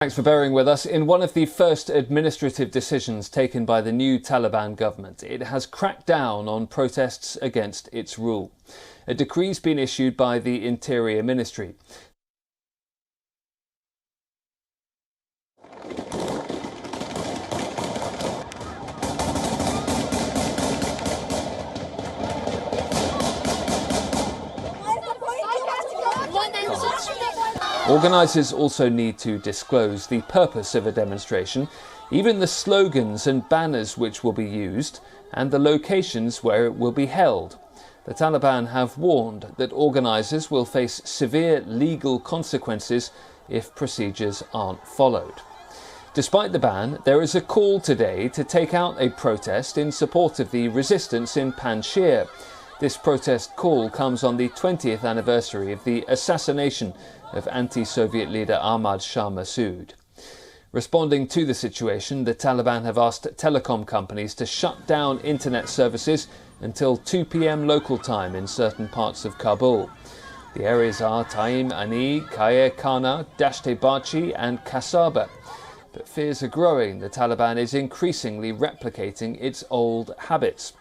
Thanks for bearing with us. In one of the first administrative decisions taken by the new Taliban government, it has cracked down on protests against its rule. A decree's been issued by the Interior Ministry. Organisers also need to disclose the purpose of a demonstration, even the slogans and banners which will be used, and the locations where it will be held. The Taliban have warned that organisers will face severe legal consequences if procedures aren't followed. Despite the ban, there is a call today to take out a protest in support of the resistance in Panjshir. This protest call comes on the 20th anniversary of the assassination of anti-Soviet leader Ahmad Shah Massoud. Responding to the situation, the Taliban have asked telecom companies to shut down internet services until 2 p.m. local time in certain parts of Kabul. The areas are Taim Ani, Khair Khana, Dasht-e-Barchi and Kasaba. But fears are growing. The Taliban is increasingly replicating its old habits.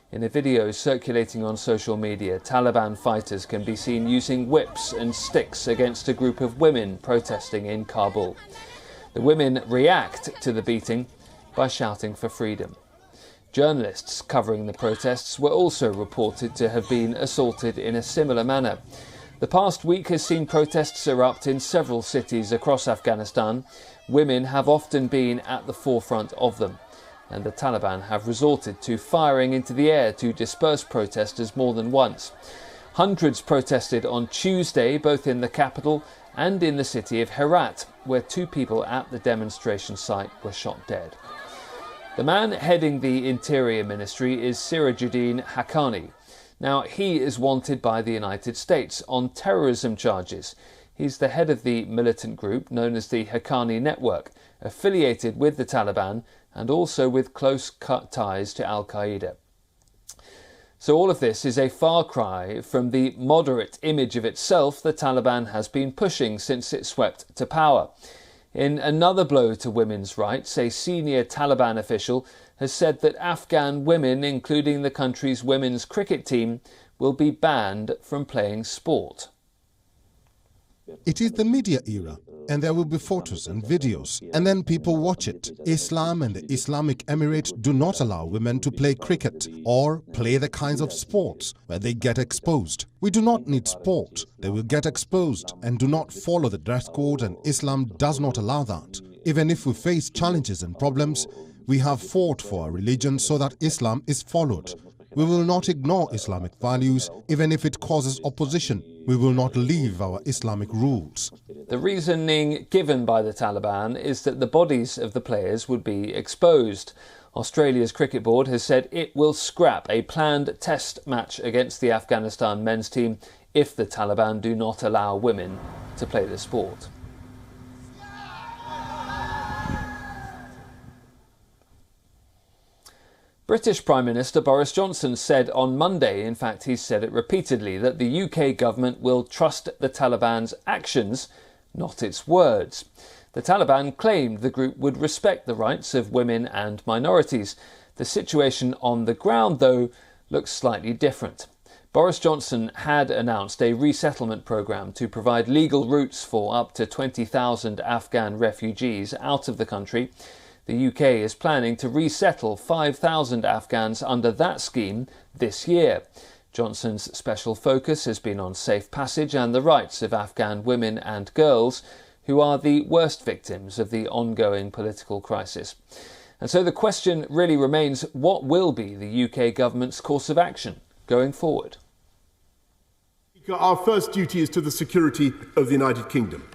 In a video circulating on social media, Taliban fighters can be seen using whips and sticks against a group of women protesting in Kabul. The women react to the beating by shouting for freedom. Journalists covering the protests were also reported to have been assaulted in a similar manner. The past week has seen protests erupt in several cities across Afghanistan. Women have often been at the forefront of them, and the Taliban have resorted to firing into the air to disperse protesters more than once. Hundreds protested on Tuesday, both in the capital and in the city of Herat, where 2 people at the demonstration site were shot dead. The man heading the Interior Ministry is Sirajuddin Haqqani. Now, he is wanted by the United States on terrorism charges. He's the head of the militant group known as the Haqqani Network, affiliated with the Taliban and also with close ties to Al-Qaeda. So all of this is a far cry from the moderate image of itself the Taliban has been pushing since it swept to power. In another blow to women's rights, a senior Taliban official has said that Afghan women, including the country's women's cricket team, will be banned from playing sport. It is the media era, and there will be photos and videos, and then people watch it. Islam and the Islamic Emirate do not allow women to play cricket or play the kinds of sports where they get exposed. We do not need sport. They will get exposed and do not follow the dress code, and Islam does not allow that. Even if we face challenges and problems, we have fought for our religion so that Islam is followed. We will not ignore Islamic values, even if it causes opposition. We will not leave our Islamic rules. The reasoning given by the Taliban is that the bodies of the players would be exposed. Australia's cricket board has said it will scrap a planned test match against the Afghanistan men's team if the Taliban do not allow women to play the sport. British Prime Minister Boris Johnson said on Monday, in fact he's said it repeatedly, that the UK government will trust the Taliban's actions, not its words. The Taliban claimed the group would respect the rights of women and minorities. The situation on the ground, though, looks slightly different. Boris Johnson had announced a resettlement programme to provide legal routes for up to 20,000 Afghan refugees out of the country. The UK is planning to resettle 5,000 Afghans under that scheme this year. Johnson's special focus has been on safe passage and the rights of Afghan women and girls, who are the worst victims of the ongoing political crisis. And so the question really remains, what will be the UK government's course of action going forward? Our first duty is to the security of the United Kingdom.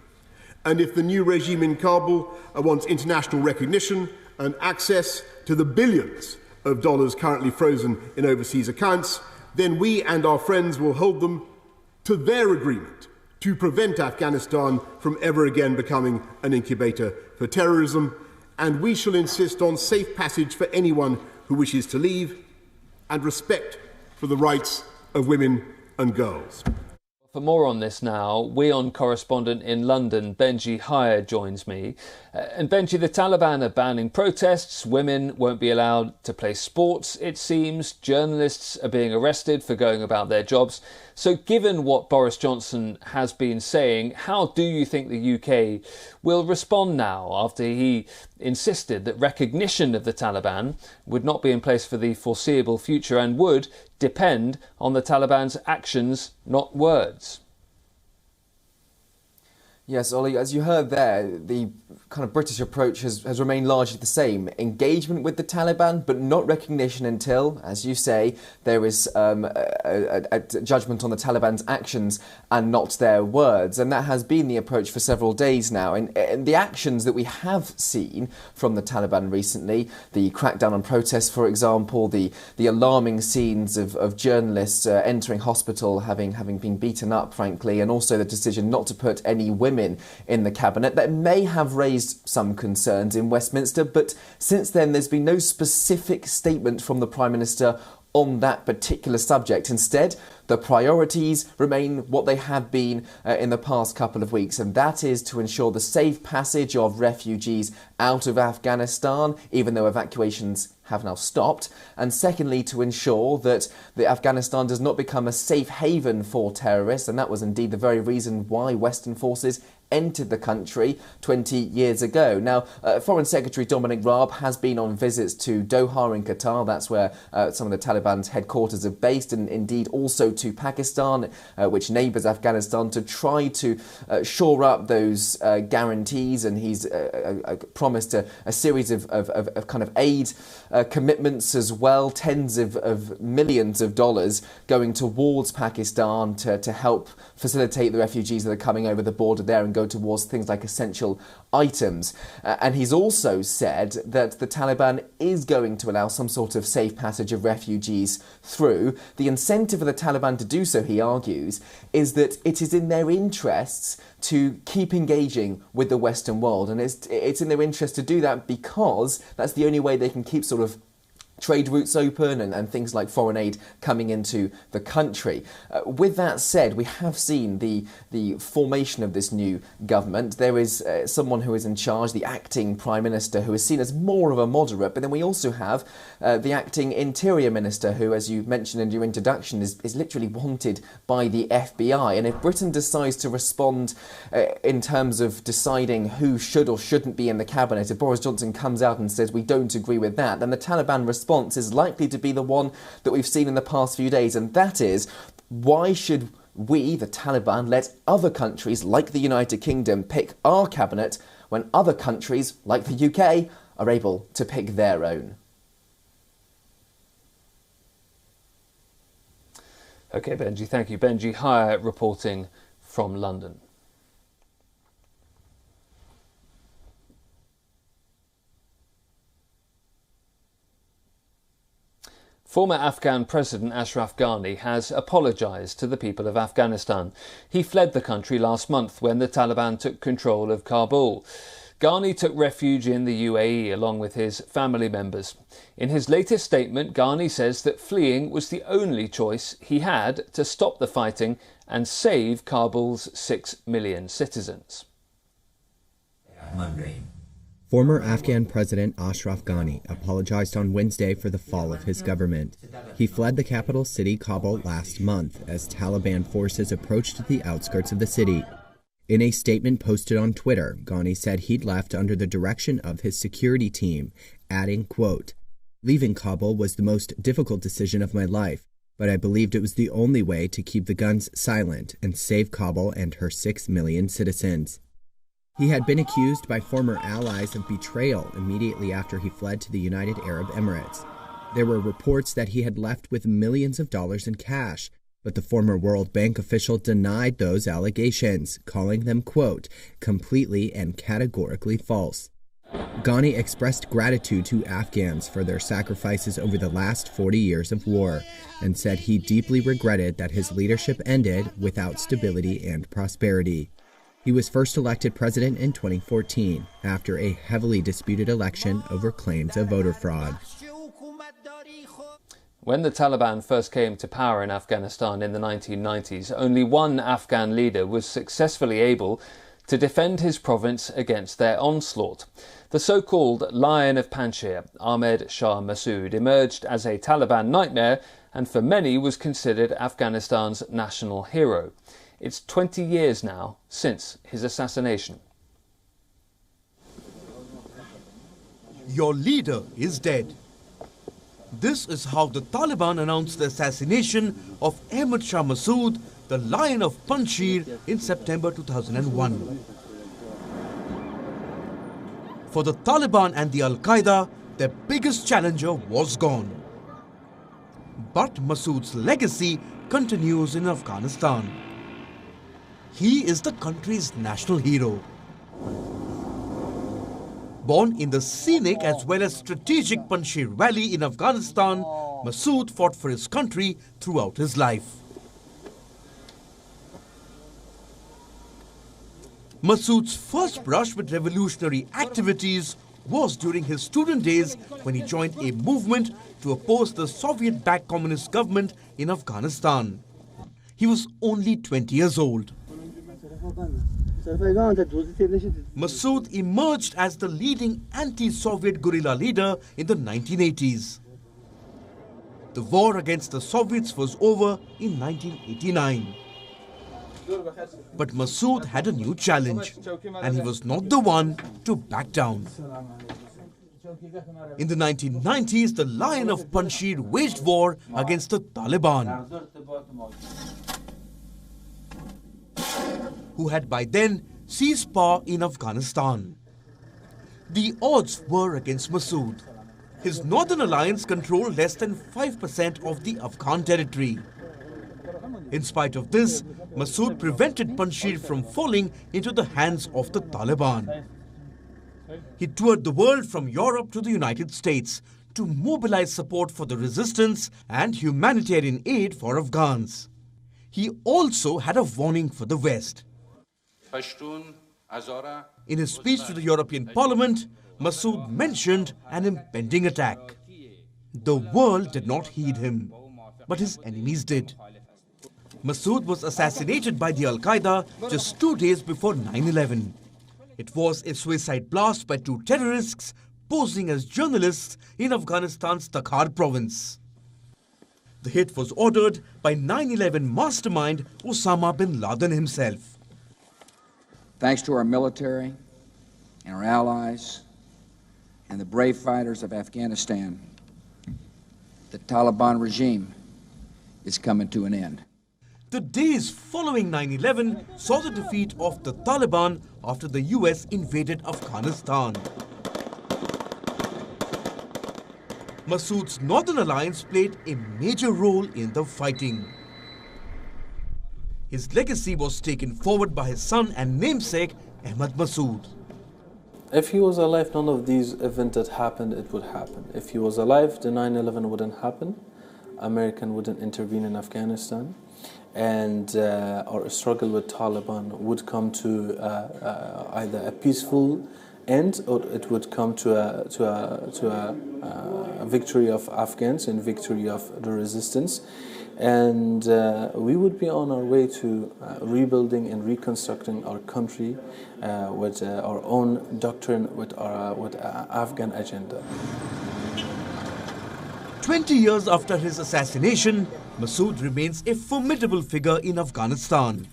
And if the new regime in Kabul wants international recognition and access to the billions of dollars currently frozen in overseas accounts, then we and our friends will hold them to their agreement to prevent Afghanistan from ever again becoming an incubator for terrorism. And we shall insist on safe passage for anyone who wishes to leave and respect for the rights of women and girls. For more on this now, WION correspondent in London, Benji Hire, joins me. And Benji, the Taliban are banning protests, women won't be allowed to play sports, it seems, journalists are being arrested for going about their jobs. So given what Boris Johnson has been saying, how do you think the UK will respond now after he insisted that recognition of the Taliban would not be in place for the foreseeable future and would depend on the Taliban's actions, not words? Yes, Ollie, as you heard there, the kind of British approach has remained largely the same. Engagement with the Taliban, but not recognition until, as you say, there is a judgment on the Taliban's actions and not their words. And that has been the approach for several days now. And the actions that we have seen from the Taliban recently, the crackdown on protests, for example, the alarming scenes of journalists entering hospital having been beaten up, frankly, and also the decision not to put any women in the cabinet, that may have raised some concerns in Westminster, but since then there's been no specific statement from the Prime Minister on that particular subject. Instead, the priorities remain what they have been in the past couple of weeks, and that is to ensure the safe passage of refugees out of Afghanistan, even though evacuations have now stopped, and secondly, to ensure that Afghanistan does not become a safe haven for terrorists, and that was indeed the very reason why Western forces entered the country 20 years ago. Now, Foreign Secretary Dominic Raab has been on visits to Doha in Qatar. That's where some of the Taliban's headquarters are based, and indeed also to Pakistan, which neighbours Afghanistan, to try to shore up those guarantees. And he's promised a series of kind of aid commitments as well, tens of millions of dollars going towards Pakistan to help facilitate the refugees that are coming over the border there and go towards things like essential items. And he's also said that the Taliban is going to allow some sort of safe passage of refugees through. The incentive of the Taliban to do so, he argues, is that it is in their interests to keep engaging with the Western world. And it's in their interest to do that because that's the only way they can keep sort of trade routes open and things like foreign aid coming into the country. With that said, we have seen the formation of this new government. There is someone who is in charge, the acting Prime Minister, who is seen as more of a moderate, but then we also have the acting Interior Minister, who, as you mentioned in your introduction, is literally wanted by the FBI. And if Britain decides to respond in terms of deciding who should or shouldn't be in the cabinet, if Boris Johnson comes out and says we don't agree with that, then the Taliban response is likely to be the one that we've seen in the past few days, and that is, why should we, the Taliban, let other countries like the United Kingdom pick our cabinet when other countries like the UK are able to pick their own? OK, Benji, thank you. Benji Hire reporting from London. Former Afghan President Ashraf Ghani has apologised to the people of Afghanistan. He fled the country last month when the Taliban took control of Kabul. Ghani took refuge in the UAE along with his family members. In his latest statement, Ghani says that fleeing was the only choice he had to stop the fighting and save Kabul's 6 million citizens. Former Afghan President Ashraf Ghani apologized on Wednesday for the fall of his government. He fled the capital city, Kabul, last month as Taliban forces approached the outskirts of the city. In a statement posted on Twitter, Ghani said he'd left under the direction of his security team, adding, quote, "Leaving Kabul was the most difficult decision of my life, but I believed it was the only way to keep the guns silent and save Kabul and her 6 million citizens." He had been accused by former allies of betrayal immediately after he fled to the United Arab Emirates. There were reports that he had left with millions of dollars in cash, but the former World Bank official denied those allegations, calling them, quote, "completely and categorically false." Ghani expressed gratitude to Afghans for their sacrifices over the last 40 years of war and said he deeply regretted that his leadership ended without stability and prosperity. He was first elected president in 2014 after a heavily disputed election over claims of voter fraud. When the Taliban first came to power in Afghanistan in the 1990s, only one Afghan leader was successfully able to defend his province against their onslaught. The so-called Lion of Panjshir, Ahmed Shah Massoud, emerged as a Taliban nightmare and for many was considered Afghanistan's national hero. It's 20 years now since his assassination. Your leader is dead. This is how the Taliban announced the assassination of Ahmed Shah Massoud, the Lion of Panjshir, in September 2001. For the Taliban and the Al-Qaeda, their biggest challenger was gone. But Massoud's legacy continues in Afghanistan. He is the country's national hero. Born in the scenic as well as strategic Panjshir Valley in Afghanistan, Massoud fought for his country throughout his life. Massoud's first brush with revolutionary activities was during his student days when he joined a movement to oppose the Soviet-backed communist government in Afghanistan. He was only 20 years old. Massoud emerged as the leading anti-Soviet guerrilla leader in the 1980s. The war against the Soviets was over in 1989. But Massoud had a new challenge, and he was not the one to back down. In the 1990s, the Lion of Panjshir waged war against the Taliban, who had by then seized power in Afghanistan. The odds were against Massoud. His Northern Alliance controlled less than 5% of the Afghan territory. In spite of this, Massoud prevented Panjshir from falling into the hands of the Taliban. He toured the world from Europe to the United States to mobilize support for the resistance and humanitarian aid for Afghans. He also had a warning for the West. In his speech to the European Parliament, Massoud mentioned an impending attack. The world did not heed him, but his enemies did. Massoud was assassinated by the Al-Qaeda just 2 days before 9/11. It was a suicide blast by two terrorists posing as journalists in Afghanistan's Takhar province. The hit was ordered by 9/11 mastermind Osama bin Laden himself. Thanks to our military and our allies and the brave fighters of Afghanistan, the Taliban regime is coming to an end. The days following 9/11 saw the defeat of the Taliban after the US invaded Afghanistan. Massoud's Northern Alliance played a major role in the fighting. His legacy was taken forward by his son and namesake, Ahmed Massoud. If he was alive, none of these events that happened, it would happen. If he was alive, the 9/11 wouldn't happen. America wouldn't intervene in Afghanistan. And our struggle with Taliban would come to either a peaceful end, or it would come to a victory of Afghans and victory of the resistance. And we would be on our way to rebuilding and reconstructing our country with our own doctrine, with Afghan agenda. 20 years after his assassination, Massoud remains a formidable figure in Afghanistan.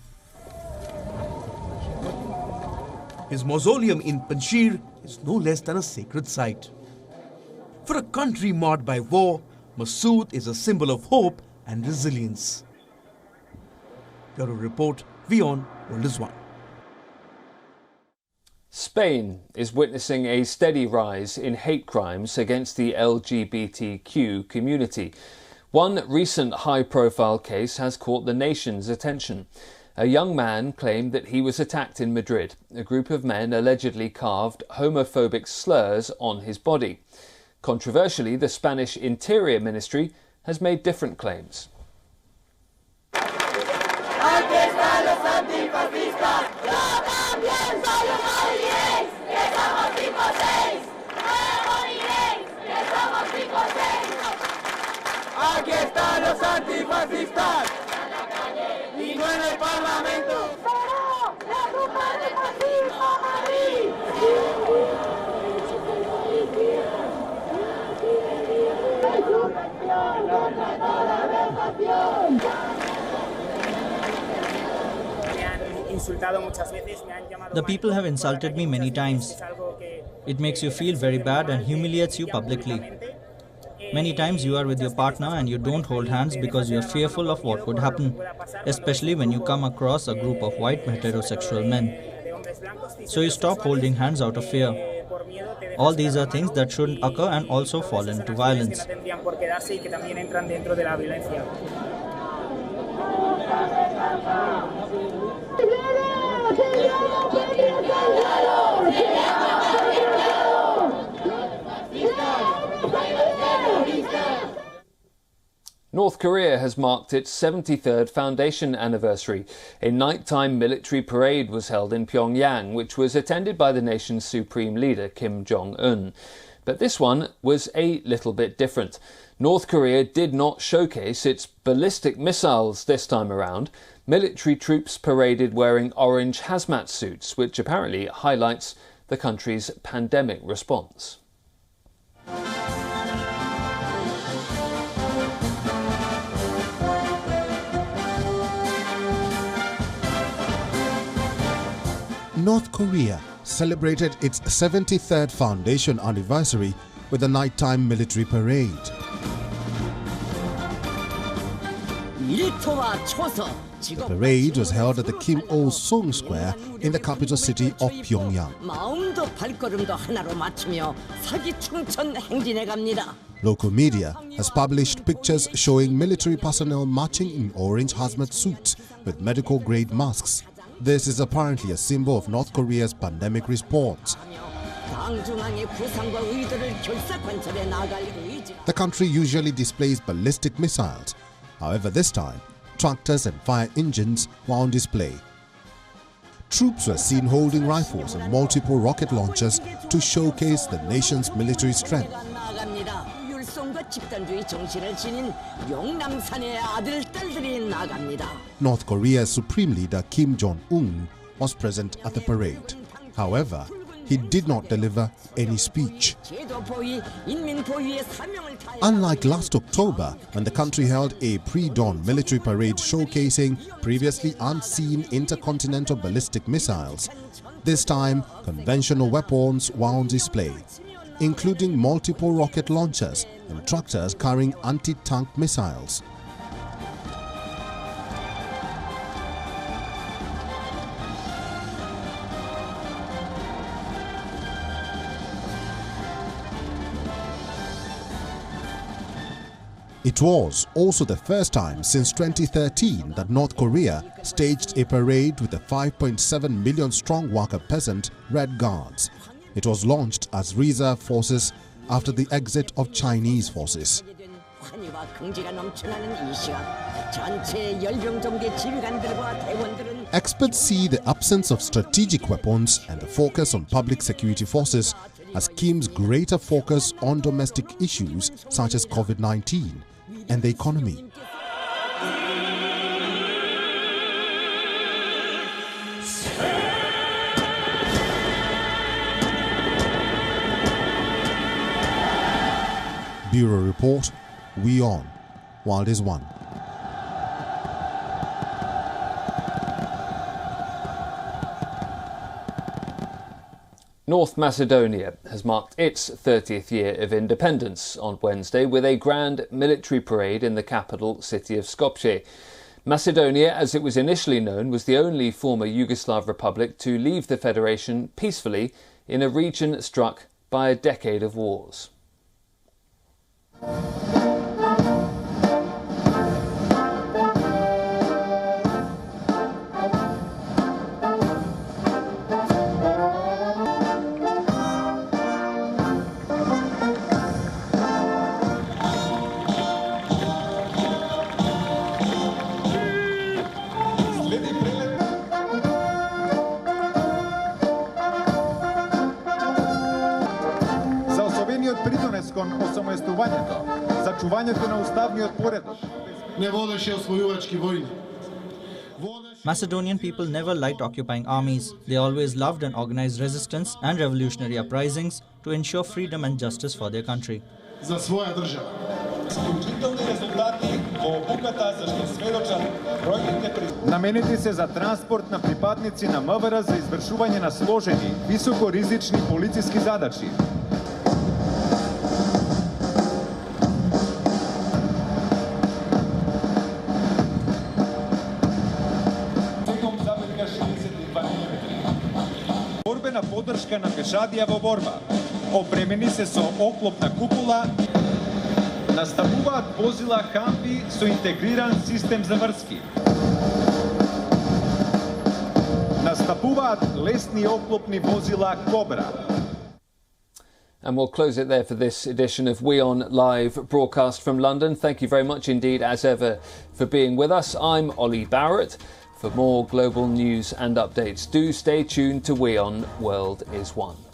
His mausoleum in Panjshir is no less than a sacred site. For a country marred by war, Massoud is a symbol of hope and resilience. Bureau Report, WION World is One. Spain is witnessing a steady rise in hate crimes against the LGBTQ community. One recent high-profile case has caught the nation's attention. A young man claimed that he was attacked in Madrid. A group of men allegedly carved homophobic slurs on his body. Controversially, the Spanish Interior Ministry has made different claims. los antifascistas y no en el Parlamento. ¡Cero! ¡La tumba del fascismo, Madrid! The people have insulted me many times. It makes you feel very bad and humiliates you publicly. Many times you are with your partner and you don't hold hands because you are fearful of what could happen, especially when you come across a group of white heterosexual men. So you stop holding hands out of fear. All these are things that shouldn't occur and also fall into violence. North Korea has marked its 73rd foundation anniversary. A nighttime military parade was held in Pyongyang, which was attended by the nation's supreme leader, Kim Jong-un. But this one was a little bit different. North Korea did not showcase its ballistic missiles this time around. Military troops paraded wearing orange hazmat suits, which apparently highlights the country's pandemic response. North Korea celebrated its 73rd foundation anniversary with a nighttime military parade. The parade was held at the Kim Il-sung Square in the capital city of Pyongyang. Local media has published pictures showing military personnel marching in orange hazmat suits with medical-grade masks. This is apparently a symbol of North Korea's pandemic response. The country usually displays ballistic missiles. However, this time, tractors and fire engines were on display. Troops were seen holding rifles and multiple rocket launchers to showcase the nation's military strength. North Korea's Supreme Leader Kim Jong-un was present at the parade. However, he did not deliver any speech. Unlike last October, when the country held a pre-dawn military parade showcasing previously unseen intercontinental ballistic missiles, this time conventional weapons were on display, including multiple rocket launchers and tractors carrying anti-tank missiles. It was also the first time since 2013 that North Korea staged a parade with the 5.7 million strong Waka peasant Red Guards. It was launched as reserve forces after the exit of Chinese forces. Experts see the absence of strategic weapons and the focus on public security forces as Kim's greater focus on domestic issues such as COVID-19 and the economy. Bureau Report, WION, World is One. North Macedonia has marked its 30th year of independence on Wednesday with a grand military parade in the capital city of Skopje. Macedonia, as it was initially known, was the only former Yugoslav republic to leave the federation peacefully in a region struck by a decade of wars. За особениот придонес кон осамоестувањето, зачувањето на уставниот поредок, Macedonian people never liked occupying armies. They always loved and organized resistance and revolutionary uprisings to ensure freedom and justice for their country. Наменети се за транспорт на припадници на МВР за извршување на сложени, високоризични полициски задачи. Борбена поддршка на пешадија во борба. Опремени се со оклопна купола. Настапуваат возила хамби со интегриран систем за врски. Настапуваат лесни оклопни возила Кобра. And we'll close it there for this edition of WION Live Broadcast from London. Thank you very much indeed, as ever, for being with us. I'm Ollie Barrett. For more global news and updates, do stay tuned to WION World is One.